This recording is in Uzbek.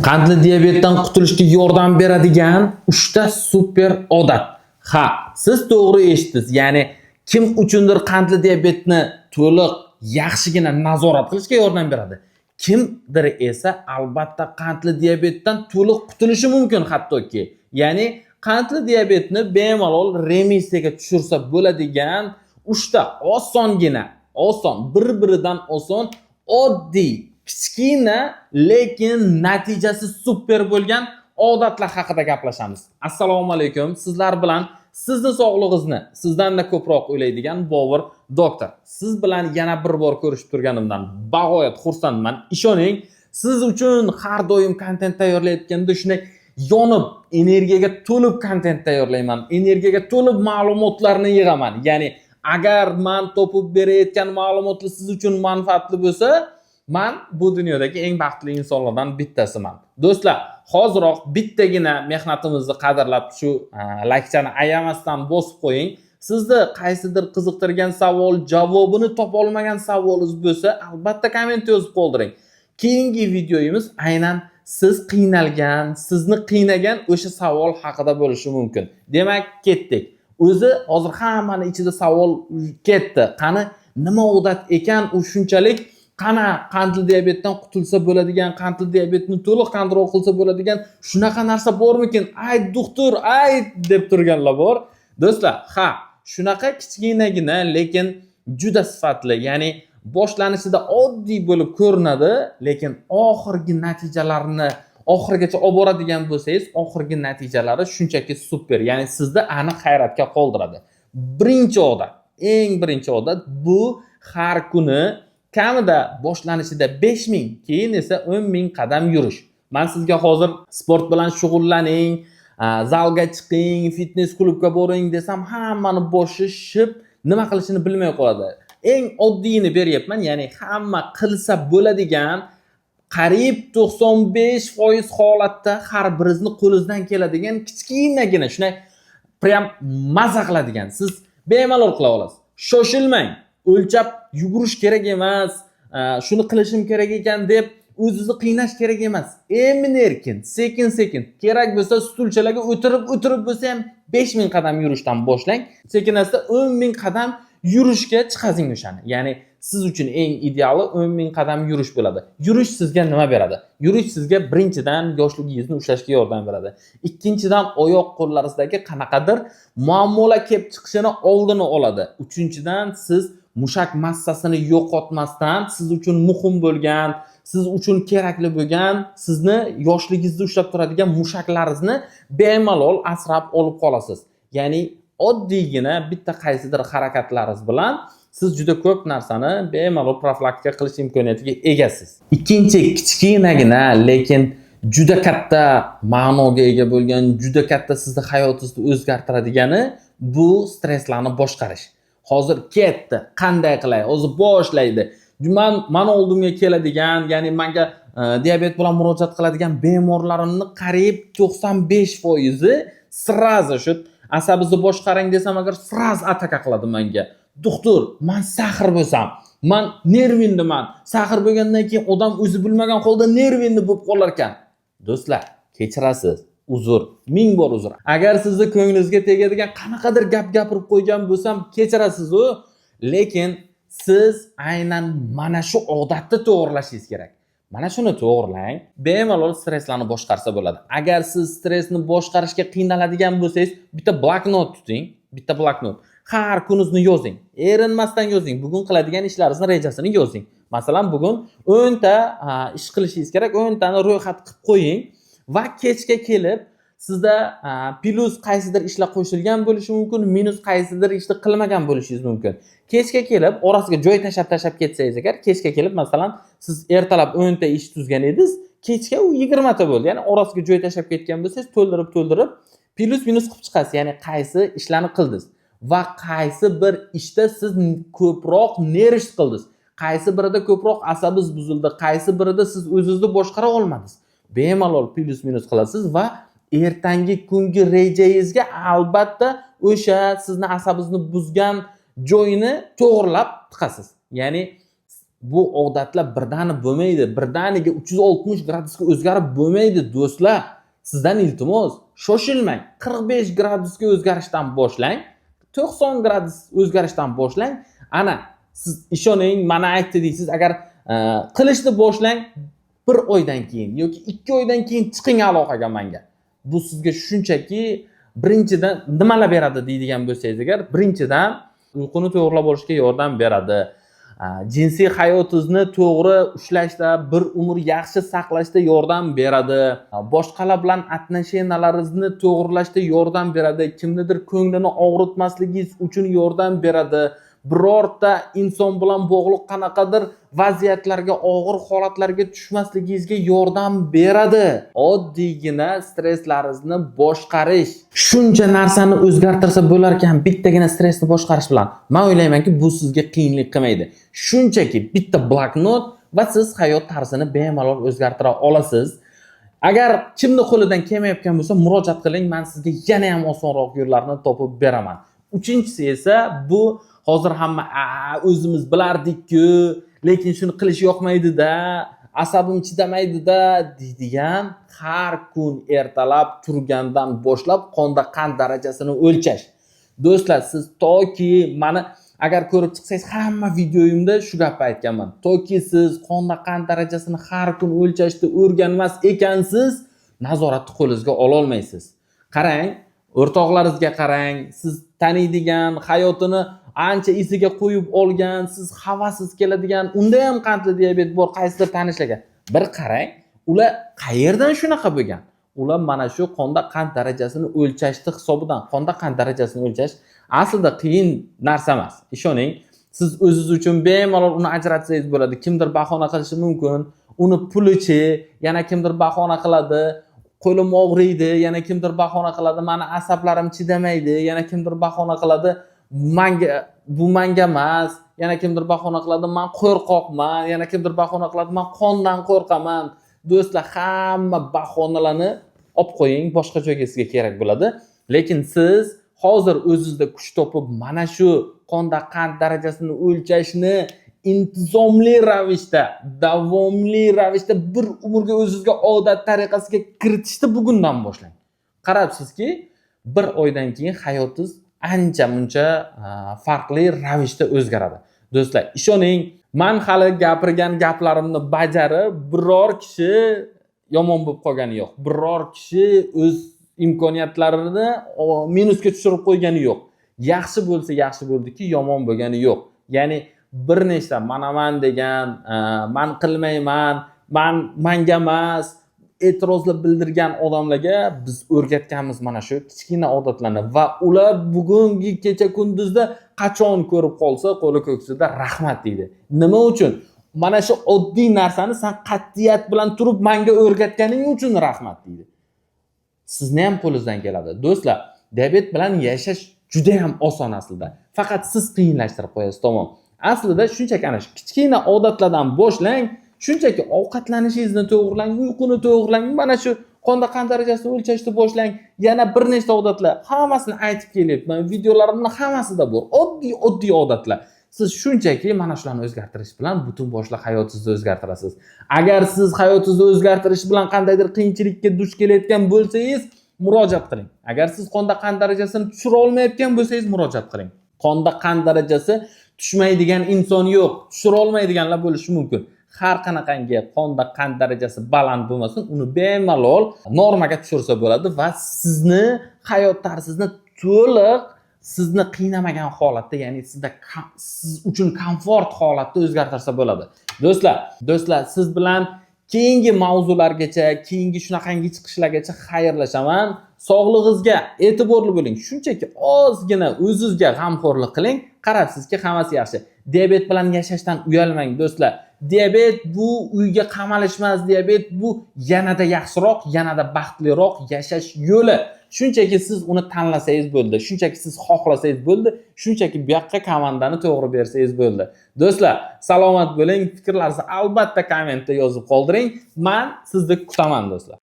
Qandli diabetdan qutulishga yordam beradigan 3 ta super odat. Ha, siz to'g'ri eshitdingiz. Ya'ni kim uchundir qandli diabetni to'liq yaxshigina nazorat qilishga yordam beradi. Kimdir esa albatta qandli diabetdan to'liq qutulishi mumkin hattoki. Ya'ni qandli diabetni bemalol remissiyaga tushirsa bo'ladigan 3 ta oson, bir-biridan oson, oddiy, kichkina lekin natijasi super bo'lgan odatlar haqida gaplashamiz. Assalomu alaykum. Sizlar bilan sizni sog'lig'ingizni sizdan-da ko'proq o'ylaydigan Bobur doktor. Siz bilan yana bir bor ko'rishib turganimdan bag'oyat xursandman. Ishoning, siz uchun har doim kontent tayyorlayotganda shunday yonib, energiyaga to'lib kontent tayyorlayman. Energiyaga to'lib ma'lumotlarni yig'aman. Ya'ni agar men topib berayotgan ma'lumotlar siz uchun manfaatli bo'lsa, men bu dunyodagi eng baxtli insonlardan bittasiman. Do'stlar, hoziroq bittagina mehnatimizni qadrlab shu laykchani ayamasdan bosib qo'ying. Sizni qaysidir qiziqtirgan savol, javobini topa olmagan savolingiz bo'lsa, albatta komment yozib qoldiring. Keyingi videoyimiz aynan siz qiynalgan, sizni qiynagan o'sha savol haqida bo'lishi mumkin. Demak, ketdik. O'zi hozir hammani ichida savol ketdi. Qani nima odat ekan u shunchalik? Qana qandli diabetdan qutulsa bo'ladigan, qandli diabetni to'liq kontrol qilsa bo'ladigan shunaqa narsa bormikin? Ay doktor, ay deb turganlar bor. Do'stlar, ha, shunaqa kichkinagina lekin juda sifatli, ya'ni boshlanishida oddiy bo'lib ko'rinadi, lekin oxirgi natijalarni oxirigacha olib boradigan bo'lsangiz, oxirgi natijalari shunchaki super, ya'ni sizni aniq hayratga qoldiradi. Eng birinchi odat bu har kuni kamida boshlanishida 5000, keyin esa 10000 qadam yurish. Men sizga hozir sport bilan shug'ullaning, zalga chiqing, fitness klubga boring desam, hammani boshi shib, nima qilishini bilmay qoladi. Eng oddiyini beryapman, ya'ni hamma qilsa bo'ladigan, qariyb 95% holatda har biringizni qo'lingizdan keladigan kichkinagina, shunday prям maza qiladigan. Siz bemalol qila olasiz. Shoshilmang. O'lchab yugurish kerak emas, shuni qilishim kerak ekan deb o'zingizni qiynash kerak emas. Emin-erkin, sekin-sekin, kerak bo'lsa stulchalarga o'tirib bo'lsa ham 5000 qadam yurishdan boshlang. Sekin-asta 10000 qadam yurishga chiqazing o'shani. Ya'ni siz uchun eng ideali 10000 qadam yurish bo'ladi. Yurish sizga nima beradi? Yurish sizga birinchidan yoshligingizni ushlashga yordam beradi. Ikkinchidan oyoq qo'llaringizdagi qanaqadir muammolar kelib chiqishini oldini oladi. Uchinchidan siz mushak massasini yo'qotmasdan siz uchun muhim bo'lgan, siz uchun kerakli bo'lgan, sizni yoshligingizda ushlab turadigan mushaklaringizni bemalol asrab olib qolasiz. Ya'ni oddiygina bitta qaysidir harakatlaringiz bilan siz juda ko'p narsani bemalol profilaktika qilish imkoniyatiga egasiz. Ikkinchi kichkinagina lekin juda katta ma'noga ega bo'lgan, juda katta sizni hayotingizni o'zgartiradigani bu stresslarni boshqarish. Hozir ketdi, qanday qilay? Hozir boshlaydi. Men oldimga keladigan, ya'ni menga diabet bilan murojaat qiladigan bemorlarimning qariyb 95% srazi shu asabingizni boshqaring desam agar sraz ataka qiladi menga. Doktor, men sahr bo'lsam, men nervindiman. Sahr bo'lgandan keyin odam o'zi bilmagan holda nervinni bo'lib qolar ekan. Do'stlar, kechirasiz. Uzr, ming bor uzr. Agar sizni ko'nglingizga tegadigan qanaqadir gap gapirib qo'ygan bo'lsam, kechirasiz u, lekin siz aynan mana shu odatni to'g'rilashingiz kerak. Mana shuni to'g'rilang, bemalol stresslarni boshqarsa bo'ladi. Agar siz stressni boshqarishga qiynaladigan bo'lsangiz, bitta bloknot tuting, bitta bloknot. Har kuningizni yozing. Erinmasdan yozing. Bugun qiladigan ishlaringizni rejasini yozing. Masalan, bugun 10 ta ish qilishingiz kerak, 10 tani ro'yxat qilib qo'ying va kechga kelib sizda plus qaysidir ishlar qo'shilgan bo'lishi mumkin, minus qaysidir ishni qilmagan bo'lishingiz mumkin. Kechga kelib orasiga joy tashab ketsangiz agar, kechga kelib masalan siz ertalab 10 ta ish tuzgan edingiz, kechga u 20 ta bo'ldi. Ya'ni orasiga joy tashab ketgan bo'lsangiz, to'ldirib plus minus qilib chiqasiz. Ya'ni qaysi ishlarni qildingiz va qaysi bir ishda siz ko'proq nerv qildingiz. Qaysi birida ko'proq asabingiz buzildi, qaysi birida siz o'zingizni boshqara olmadingiz. Bemalol plus minus qilasiz va ertangi kungi rejangizga albatta o'sha sizni asabingizni buzgan joyini to'g'rilab tiqasiz. Ya'ni Bu odatlar birdaniga bo'lmaydi. Birdaniga 360 gradusga o'zgarib bo'lmaydi do'stlar. Sizdan iltimos, shoshilmang. 45 gradusga o'zgarishdan boshlang. 90 gradus o'zgarishdan boshlang. Ana siz ishoning, mana aytdi deysiz, agar qilishni boshlang 1 oydan keyin yoki 2 oydan keyin chiqing aloqaga menga. Bu sizga shunchaki birinchidan nimalar beradi deydigan bo'lsangiz agar, birinchidan uyquni to'g'rilab olishga yordam beradi. Jinsiy hayotingizni to'g'ri ushlashda, bir umr yaxshi saqlashda yordam beradi. Boshqalar bilan отношенияларingizni to'g'rilashda yordam beradi. Kimnidir ko'nglini og'ritmasligingiz uchun yordam beradi. Birorta inson bilan bog'liq qanaqadir vaziyatlarga, og'ir holatlarga tushmasligingizga yordam beradi. Oddiygina stresslaringizni boshqarish. Shuncha narsani o'zgartirsa bo'lar ekan bittagina stressni boshqarish bilan. Men o'ylaymanki, bu sizga qiyinlik qilmaydi. Shunchaki bitta bloknot va siz hayot tarzini bemalol o'zgartira olasiz. Agar kimni qo'lidan kelmayotgan bo'lsa, murojaat qiling, men sizga yana ham osonroq yo'llarni topib beraman. Uchinchisi esa bu hozir hamma o'zimiz bilardik-ku, lekin shuni qilish yoqmaydi-da, asabim chidamaydi-da deydigan har kun ertalab turgandan boshlab qonda qand darajasini o'lchash. Do'stlar, siz toki mani agar ko'rib chiqsangiz, hamma videoyimda shu gapni aytganman. Toki siz qonda qand darajasini har kun o'lchashni o'rganmas ekansiz, nazoratni qo'lingizga ola olmaysiz. Qarang, o'rtoqlaringizga qarang, siz taniydigan, hayotini ancha esiga qo'yib olgan, siz havasiz keladigan, unda ham qandli diabet bor qaysidir tanishlarga bir qarang, ular qayerdan shunaqa bo'lgan? Ular mana shu qonda qand darajasini o'lchashni hisobidan. Qonda qand darajasini o'lchash aslida qiyin narsa emas. Ishoning, siz o'zingiz uchun bemalol uni ajratsangiz bo'ladi. Kimdir bahona qilishi mumkin, uni pulichi, yana kimdir bahona qiladi, qo'lim og'riydi, yana kimdir bahona qiladi, meni asablarim chidamaydi, yana kimdir bahona qiladi, bu menga emas, yana kimdir bahona qiladi, men qo'rqoqman, yana kimdir bahona qiladi, men qondan qo'rqaman. Do'stlar, hamma bahonalarni olib qo'ying, boshqa joyga sizga kerak bo'ladi. Lekin siz hozir o'zingizda kuch topib, mana shu qonda qand darajasini o'lchashni intizomli ravishda, davomli ravishda bir umrga o'zingizga odat tariqasiga kiritishni bugundan boshlang. Qarabsizki, bir oydan keyin hayotingiz ancha-muncha farqli ravishda o'zgaradi. Do'stlar, ishoning, men hali gapirgan gaplarimni bajarib, biror kishi yomon bo'lib qolgani yo'q. Biror kishi o'z imkoniyatlarini minusga tushirib qo'ygani yo'q. Yaxshi bo'lsa yaxshi bo'ldiki, yomon bo'lgani yo'q. Ya'ni bir nechta manaman degan, men qilmayman, menga emas, e'tirozlar bildirgan odamlarga biz o'rgatganmiz mana shu kichkina odatlarni va ular bugungi kecha kunduzda qachon ko'rib qolsa, qo'li ko'ksida rahmat deydi. Nima uchun? Mana shu oddiy narsani sen qat'iyat bilan turib menga o'rgatganing uchun rahmat deydi. Sizni ham qo'lingizdan keladi. Do'stlar, diabet bilan yashash juda ham oson aslida. Faqat siz qiyinlashtirib qo'yasiz, tamom. Aslida shunchaki ana shu kichkina odatlardan boshlang, shunchaki ovqatlanishingizni to'g'rilang, uyquni to'g'rilang, mana shu qonda qand darajasini o'lchashni boshlang. Yana bir nechta odatlar, hammasini aytib kelyapman. Videolarimning hammasida bor. Oddiy odatlar. Siz shunchaki mana shularni o'zgartirish bilan butun boshli hayotingizni o'zgartirasiz. Agar siz hayotingizni o'zgartirish bilan qandaydir qiyinchilikka duch kelayotgan bo'lsangiz, murojaat qiling. Agar siz qonda qand darajasini tushira olmayotgan bo'lsangiz, murojaat qiling. Qonda qand darajasi tushmaydigan inson yo'q. Tushira olmaydiganlar bo'lishi mumkin. Har qanaqangi qonda qand darajasi baland bo'lmasin, uni bemalol normaga tushirsa bo'ladi va sizni hayot tarzingizni to'liq sizni qiynamagan holatda, ya'ni siz uchun komfort holatda o'zgartirsa bo'ladi. Do'stlar, siz bilan keyingi mavzulargacha, keyingi shunaqangi chiqishlargacha xayrlashaman. Sog'lig'ingizga e'tiborli bo'ling. Shunchaki ozgina o'zingizga g'amxo'rlik qiling. Qarabsizki, hammasi yaxshi. Diabet bilan yashashdan uyalmang, do'stlar. Diabet bu uyga qamalish emas, diabet bu yanada yaxshiroq, yanada baxtliroq yashash yo'li. Shunchaki siz uni tanlasangiz bo'ldi. Shunchaki siz xohlasangiz bo'ldi. Shunchaki bu yoqqa komandani to'g'ri bersangiz bo'ldi. Do'stlar, salomat bo'ling. Fikrlaringizni albatta kommentda yozib qoldiring. Men sizni kutaman, do'stlar.